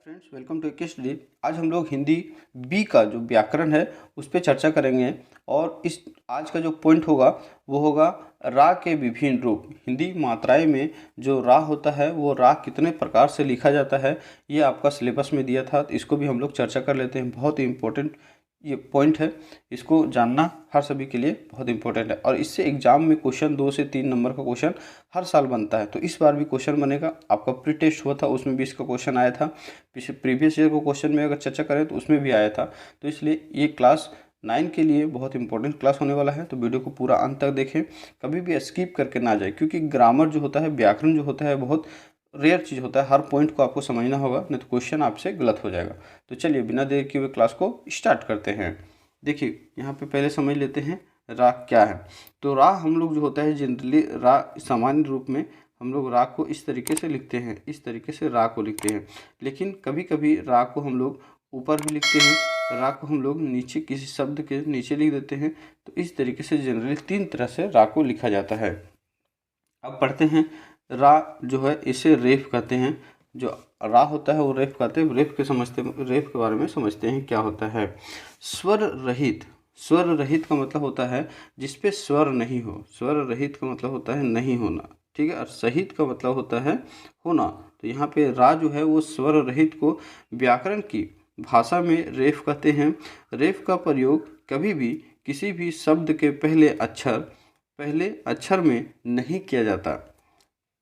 Friends, welcome to के study. आज हम लोग हिंदी बी का जो व्याकरण है उस पर चर्चा करेंगे। और इस आज का जो पॉइंट होगा वो होगा रा के विभिन्न रूप। हिंदी मात्राएं में जो रा होता है वो रा कितने प्रकार से लिखा जाता है, ये आपका सिलेबस में दिया था, तो इसको भी हम लोग चर्चा कर लेते हैं। बहुत ही इंपॉर्टेंट ये पॉइंट है, इसको जानना हर सभी के लिए बहुत इंपॉर्टेंट है। और इससे एग्जाम में क्वेश्चन 2 से 3 नंबर का क्वेश्चन हर साल बनता है। तो इस बार भी क्वेश्चन बनेगा। आपका प्री टेस्ट हुआ था, उसमें भी इसका क्वेश्चन आया था। प्रीवियस ईयर को क्वेश्चन में अगर चर्चा करें तो उसमें भी आया था। तो इसलिए ये क्लास 9 के लिए बहुत इंपॉर्टेंट क्लास होने वाला है। तो वीडियो को पूरा अंत तक देखें, कभी भी स्किप करके ना जाए, क्योंकि ग्रामर जो होता है, व्याकरण जो होता है, बहुत रेयर चीज़ होता है। हर पॉइंट को आपको समझना होगा, नहीं तो क्वेश्चन आपसे गलत हो जाएगा। तो चलिए बिना देर किए हुए क्लास को स्टार्ट करते हैं। देखिए यहाँ पे पहले समझ लेते हैं रा क्या है। तो रा हम लोग जो होता है जनरली रा सामान्य रूप में हम लोग रा को इस तरीके से लिखते हैं, इस तरीके से रा को लिखते हैं। लेकिन कभी कभी रा को हम लोग ऊपर भी लिखते हैं, रा को हम लोग नीचे किसी शब्द के नीचे लिख देते हैं। तो इस तरीके से जनरली 3 तरह से रा को लिखा जाता है। अब पढ़ते हैं। रा जो है इसे रेफ कहते हैं। जो रा होता है वो रेफ कहते हैं। रेफ के बारे में समझते हैं क्या होता है। स्वर रहित, स्वर रहित का मतलब होता है जिसपे स्वर नहीं हो। स्वर रहित का मतलब होता है नहीं होना, ठीक है। और सहित का मतलब होता है होना। तो यहाँ पे रा जो है वो स्वर रहित को व्याकरण की भाषा में रेफ कहते हैं। रेफ का प्रयोग कभी भी किसी भी शब्द के पहले अक्षर में नहीं किया जाता।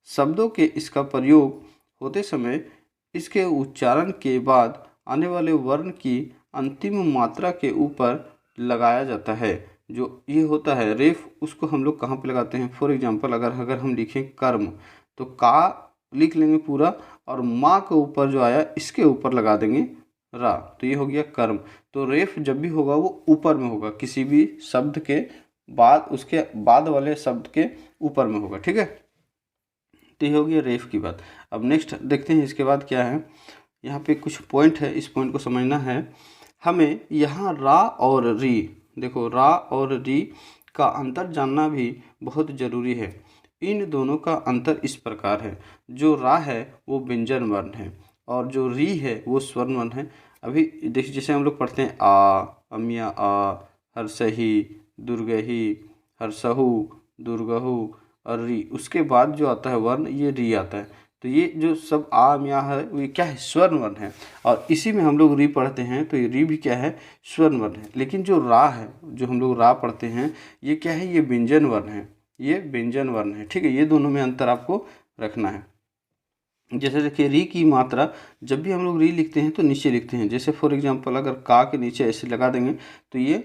शब्दों के इसका प्रयोग होते समय इसके उच्चारण के बाद आने वाले वर्ण की अंतिम मात्रा के ऊपर लगाया जाता है। जो ये होता है रेफ, उसको हम लोग कहाँ पे लगाते हैं। फॉर एग्जांपल अगर हम लिखें कर्म, तो का लिख लेंगे पूरा, और माँ के ऊपर जो आया इसके ऊपर लगा देंगे रा, तो ये हो गया कर्म। तो रेफ जब भी होगा वो ऊपर में होगा, किसी भी शब्द के बाद, उसके बाद वाले शब्द के ऊपर में होगा, ठीक है। तो ये हो गया रेफ की बात। अब नेक्स्ट देखते हैं इसके बाद क्या है। यहाँ पे कुछ पॉइंट है, इस पॉइंट को समझना है हमें। यहाँ रा और री, देखो रा और री का अंतर जानना भी बहुत ज़रूरी है। इन दोनों का अंतर इस प्रकार है। जो रा है वो व्यंजन वर्ण है और जो री है वो स्वर्ण वर्ण है। अभी देखिए जैसे हम लोग पढ़ते हैं आ, अमिया आ, हर्षही, दुर्गही, हर्षहु, दुर्गहु और री, उसके बाद जो आता है वर्ण ये री आता है। तो ये जो सब आम या है ये क्या है, स्वर्ण वर्ण है। और इसी में हम लोग री पढ़ते हैं, तो ये री भी क्या है, स्वर्ण वर्ण है। लेकिन जो रा है, जो हम लोग रा पढ़ते हैं, ये क्या है, ये व्यंजन वर्ण है, ये व्यंजन वर्ण है, ठीक है। ये दोनों में अंतर आपको रखना है। जैसे देखिए री की मात्रा जब भी हम लोग री लिखते हैं तो नीचे लिखते हैं। जैसे फॉर एग्जांपल अगर का के नीचे ऐसे लगा देंगे तो ये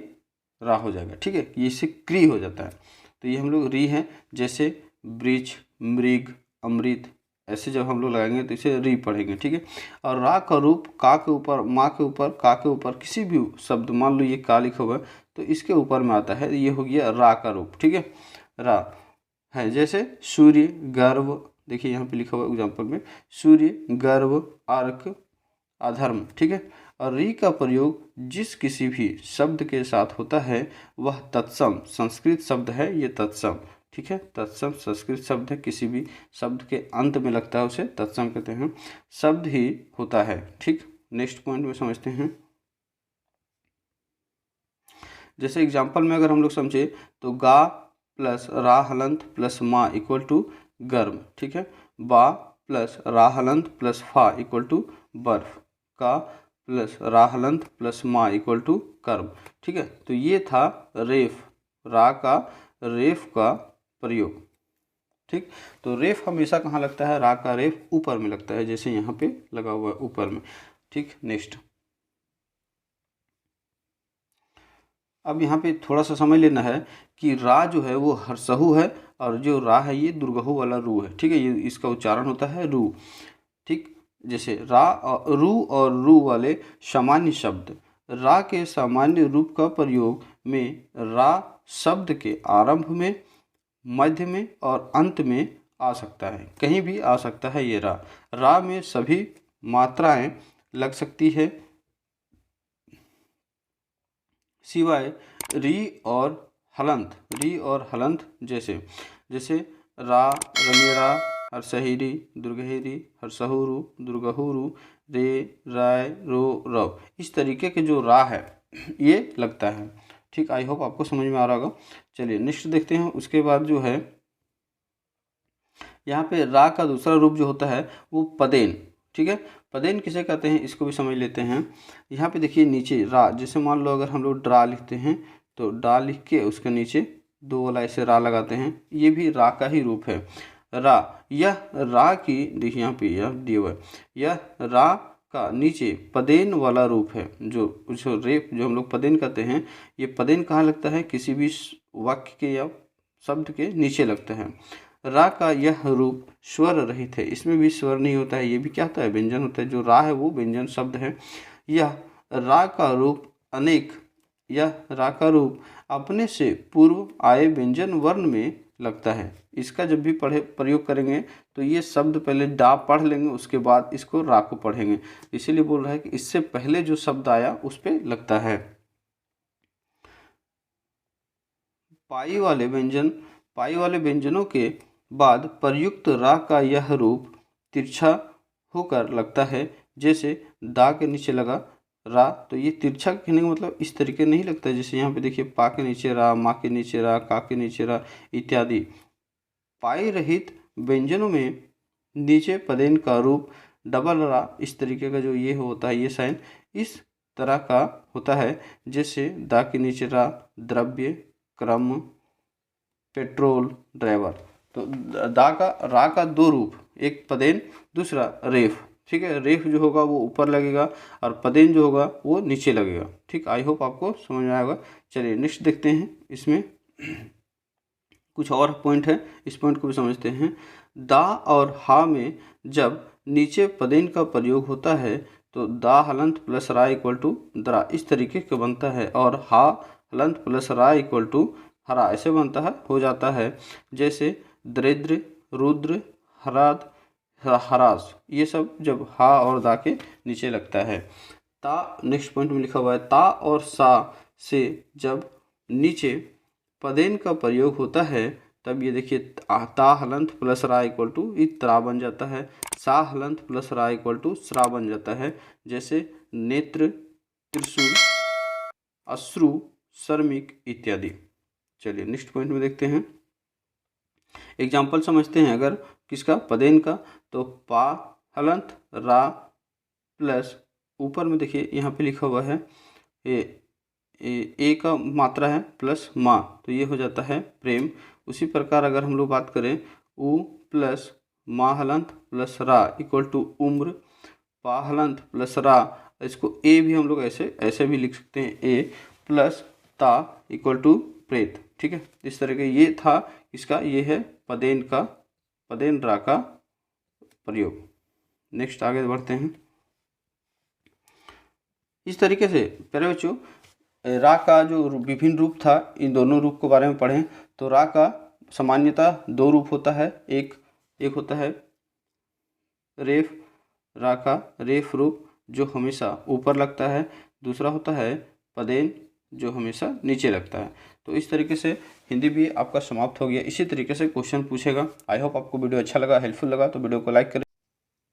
रा हो जाएगा, ठीक है। ये इससे क्री हो जाता है। तो ये हम लोग री है। जैसे ब्रिज, मृग, अमृत, ऐसे जब हम लोग लगाएंगे तो इसे री पढ़ेंगे, ठीक है। और रा का रूप का के ऊपर, माँ के ऊपर, का के ऊपर किसी भी शब्द, मान लो ये का लिखा हुआ है तो इसके ऊपर में आता है, ये हो गया रा का रूप, ठीक है। रा है जैसे सूर्य, गर्व, देखिए यहाँ पे लिखा हुआ एग्जाम्पल में सूर्य, गर्व, अर्क, अधर्म, ठीक है। और री का प्रयोग जिस किसी भी शब्द के साथ होता है वह तत्सम संस्कृत शब्द है, ये तत्सम, ठीक है। तत्सम संस्कृत शब्द है, किसी भी शब्द के अंत में लगता है उसे तत्सम कहते हैं, शब्द ही होता है, ठीक। नेक्स्ट पॉइंट में समझते हैं। जैसे एग्जाम्पल में अगर हम लोग समझे तो गा प्लस रा हलंत प्लस मा इक्वल टू गर्म, ठीक है। बा प्लस रा हलंत प्लस फा इक्वल टू बर्फ, का प्लस रा हलंत प्लस मा इक्वल टू कर्म, ठीक है। तो ये था रेफ, रा का रेफ का प्रयोग, ठीक। तो रेफ हमेशा कहाँ लगता है, रा का रेफ ऊपर में लगता है, जैसे यहाँ पे लगा हुआ है ऊपर में, ठीक। नेक्स्ट अब यहाँ पे थोड़ा सा समझ लेना है कि रा जो है वो हर्षहु है और जो रा है ये दुर्गहु वाला रू है, ठीक है। ये इसका उच्चारण होता है रू, ठीक। जैसे रा और रू वाले सामान्य शब्द, रा के सामान्य रूप का प्रयोग में रा शब्द के आरंभ में, मध्य में और अंत में आ सकता है, कहीं भी आ सकता है। ये रा में सभी मात्राएं लग सकती है सिवाय री और हलंत, री और हलंत जैसे, जैसे रा, रमेरा, हर्षहिरी, दुर्गहिरी, हर्षहुरु, दुर्गहुरु, रे, राय, रो, रव। इस तरीके के जो रा है ये लगता है। ठीक, आई होप आपको समझ में आ रहा होगा। चलिए नेक्स्ट देखते हैं। उसके बाद जो है यहाँ पे रा का दूसरा रूप जो होता है वो पदेन। ठीक है, पदेन किसे कहते हैं इसको भी समझ लेते हैं। यहाँ पे देखिए नीचे रा, जैसे मान लो अगर हम लोग ड्रा लिखते हैं तो डा लिख के उसके नीचे दो वाला ऐसे रा लगाते हैं, ये भी रा का ही रूप है। रा, यह रा की, देखिए यहाँ पे यह दिया हुआ है, यह रा का नीचे पदेन वाला रूप है। जो रेप जो हम लोग पदेन कहते हैं, ये पदेन कहाँ लगता है, किसी भी वाक्य के या शब्द के नीचे लगता है। रा का यह रूप स्वर रहित है, इसमें भी स्वर नहीं होता है, ये भी क्या होता है, व्यंजन होता है। जो रा है वो व्यंजन शब्द है। यह रा का रूप अनेक, यह रा का रूप अपने से पूर्व आए व्यंजन वर्ण में लगता है। इसका जब भी प्रयोग करेंगे तो ये शब्द पहले डा पढ़ लेंगे, उसके बाद इसको रा को पढ़ेंगे। इसीलिए बोल रहा है कि इससे पहले जो शब्द आया उस पे लगता है। पाई वाले व्यंजनों के बाद प्रयुक्त रा का यह रूप तिरछा होकर लगता है। जैसे दा के नीचे लगा रा, तो ये तिरछा कहने का मतलब इस तरीके नहीं लगता है। जैसे यहाँ पे देखिए पा के नीचे रा, माँ के नीचे रा, का के नीचे रा इत्यादि। पाई रहित व्यंजनों में नीचे पदेन का रूप डबल रा, इस तरीके का जो ये होता है, ये साइन इस तरह का होता है। जैसे दा के नीचे रा, द्रव्य, क्रम, पेट्रोल, ड्राइवर। तो रा का दो रूप, एक पदेन, दूसरा रेफ। ठीक है, रेफ जो होगा वो ऊपर लगेगा और पदेन जो होगा वो नीचे लगेगा। ठीक, आई होप आपको समझ में आएगा। चलिए नेक्स्ट देखते हैं। इसमें कुछ और पॉइंट है, इस पॉइंट को भी समझते हैं। दा और हा में जब नीचे पदेन का प्रयोग होता है तो दा हलंत प्लस रा इक्वल टू दरा, इस तरीके का बनता है। और हा हलंत प्लस रा इक्वल टू हरा, ऐसे बनता है, हो जाता है। जैसे दरिद्र, रुद्र, हराद, हरास, ये सब जब हा और दा के नीचे लगता है। ता, नेक्स्ट पॉइंट में लिखा हुआ है, ता और सा से जब नीचे पदेन का प्रयोग होता है तब ये देखिए ता हलंत प्लस रा इक्वल टू त्रा बन जाता है। सा हलंत प्लस रा इक्वल टू स्रा बन जाता है। जैसे नेत्र, त्रिशूल, अश्रु, श्रमिक इत्यादि। चलिए नेक्स्ट पॉइंट में देखते हैं। एग्जाम्पल समझते हैं अगर किसका, पदेन का, तो पा हलंत रा प्लस ऊपर में देखिए यहाँ पे लिखा हुआ है ए का मात्रा है प्लस माँ, तो ये हो जाता है प्रेम। उसी प्रकार अगर हम लोग बात करें उ प्लस माँ हलंत प्लस रा इक्वल टू उम्र, पा हलंत प्लस रा, इसको ए भी हम लोग ऐसे भी लिख सकते हैं, ए प्लस ता इक्वल टू प्रेत। ठीक है, इस तरह के ये था इसका, ये है पदेन रा का प्रयोग। नेक्स्ट आगे बढ़ते हैं। इस तरीके से प्यारे बच्चों रा का जो विभिन्न रूप था, इन दोनों रूप के बारे में पढ़ें। तो रा का सामान्यतः दो रूप होता है, एक होता है रेफ, रा का रेफ रूप जो हमेशा ऊपर लगता है, दूसरा होता है पदेन जो हमेशा नीचे लगता है। तो इस तरीके से हिंदी भी आपका समाप्त हो गया। इसी तरीके से क्वेश्चन पूछेगा। आई होप आपको वीडियो अच्छा लगा, हेल्पफुल लगा, तो वीडियो को लाइक करें।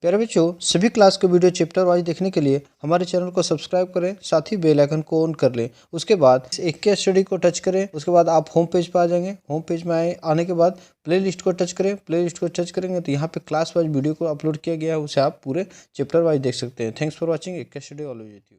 प्यारे बच्चों, सभी क्लास के वीडियो चैप्टर वाइज देखने के लिए हमारे चैनल को सब्सक्राइब करें, साथ ही बेल आइकन को ऑन कर लें। उसके बाद एक के स्टडी को टच करें, उसके बाद आप होम पेज पर आ जाएंगे। होम पेज में आने के बाद प्लेलिस्ट को टच करें। प्लेलिस्ट को टच करेंगे तो यहाँ पे क्लास वाइज वीडियो को अपलोड किया गया है, उसे आप पूरे चैप्टर वाइज देख सकते हैं। Thanks for watching. एक के स्टडी ऑलवेज विद यू।